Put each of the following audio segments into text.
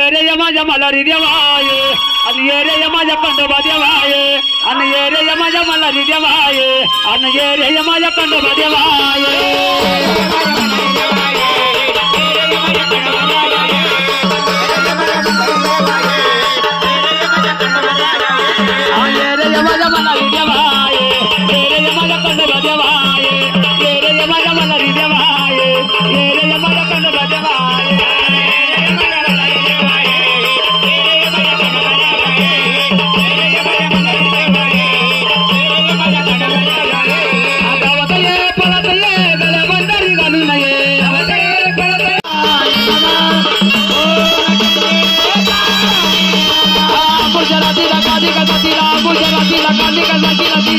येरे माझ्या मलारी देवाय आणि येरे माझ्या खंडोबा देवाय आणि येरे माझ्या मलारी देवाय आणि येरे माझ्या खंडोबा देवाय येरे माझ्या मलारी देवाय येरे माझ्या खंडोबा देवाय येरे माझ्या मलारी देवाय येरे माझ्या खंडोबा देवाय गुजराती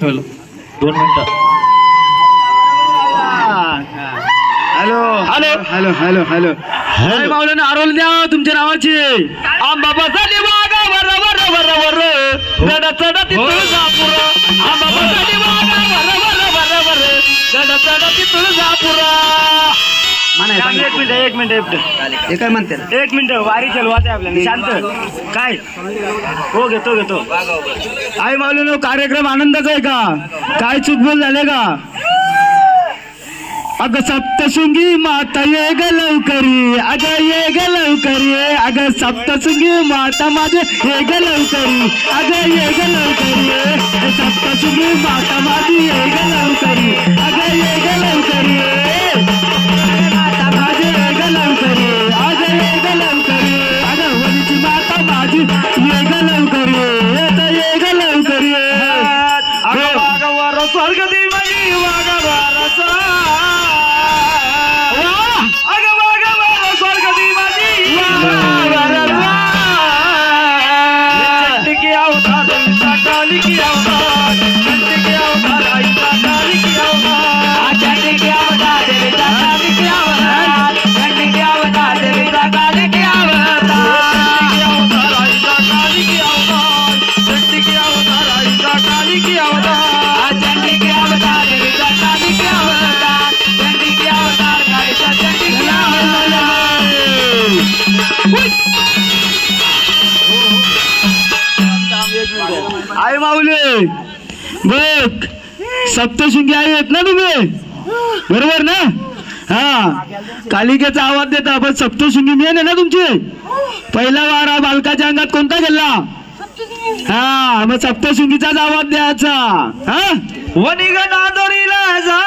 हॅलो 2 मिनिटं. Hello hello hello hello hello hello माऊलीने आरोल द्या तुमच्या नावाची. आंबा बसाली वागा वर वर वर वर गड चढती तुळजापूर. आंबा बसाली वागा वर वर वर वर गड चढती तुळजापूर. एक मिनिट हे काय म्हणते. 1 मिनिट वारी चलवायचं आपल्याला. शांत काय हो घेतो आई माऊलीनो कार्यक्रम आनंदाचा आहे का? काय चुकबोल झाले का? अग सप्तशृंगी माता ये ग लवकरी. अग ये ग लवकरी. अग सप्तशृंगी माता माझे ये ग लवकरी. अग ये ग लवकरी. सप्तशृंगी माता माझी ये ग लवकरी. अग ये ग लवकरी. माता माझी ये ग लवकरी. अग ये ग लवकरी. अग वनीची माता माझी ये ग लवकरी. ये ग लवकरी. अग वाघ स्वर्ग देवानी वाघ वारस. आई माऊली बघ सप्तशृंगी आई आहेत ना तुम्ही बरोबर ना. हा कालिकेचा आवाज देता पण सप्तशृंगी मेन आहे ना तुमची. पहिला वारा बालकाच्या अंगात कोणता गेला? हा मग सप्तशृंगीचाच आवाज द्यायचा. हा वनी ग नादोरीला जा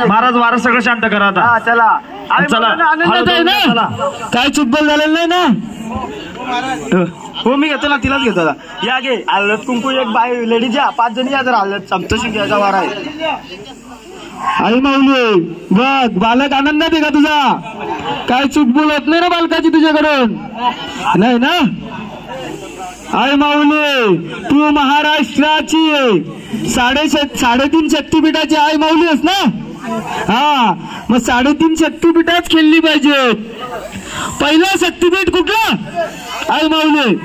महाराज वारा सगळं शांत करा आता. चला चला आनंदात आहे ना. काय चुकबल झालेलं नाही ना. हो मी घेतो ना तिलाच घेतो. या गे हळद कुंकू एक बाय लेडीज या 5 जणी या. जर हळद सप्तशृंगीचा वारा आहे. आई माऊली बघ बालक आनंदात आहे का तुझा? काय चुकबोल होत नाही ना बालकाची तुझ्याकडून? नाही ना. आई माऊली तू महाराष्ट्राची 3.5 शक्तीपीठाची आई माऊली आहेस ना. हा मग 3.5 शक्तीपीठाच खेळली पाहिजे. पहिला शक्तीपीठ कुठला आई माऊली?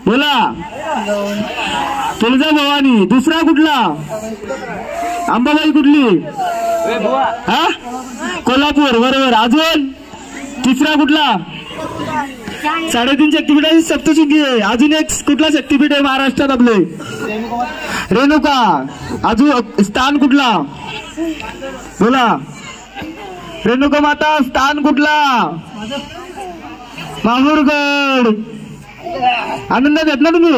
बोला. तुळजाभवानी. दुसरा कुठला? अंबाबाई कुठली? हा कोल्हापूर बरोबर. अजून तिसरा कुठला? 3.5 शक्तीपीठाची सप्तशृंगी आहे. अजून एक कुठला शक्तीपीठ आहे महाराष्ट्रात आपले? रेणुका. अजून स्थान कुठला? बोला. रेणुका माता स्थान कुठला? माहूरगड. आनंदात येत ना तुम्ही?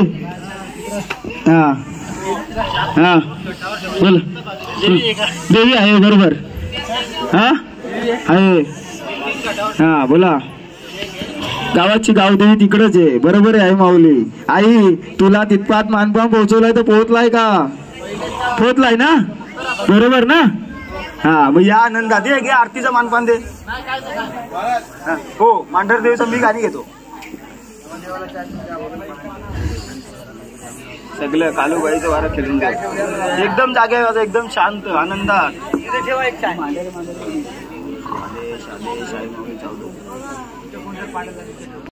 हा हा बोल. देवी आहे बरोबर. हा आहे. हा बोला. गावाची गावदेवी तिकडच आहे बरोबर आहे. आई माऊली आई तुला तितपात मानपान पोहोचवलाय तर पोहोचलाय का? पोहोचलाय ना बरोबर ना. हा मग या आनंदात दे घे आरतीचा मानपान दे. हो मांढर देवीचं मी गाणी घेतो. सगळं कालूबाईचं वारा खेळून दे. एकदम जागे एकदम शांत आनंदात.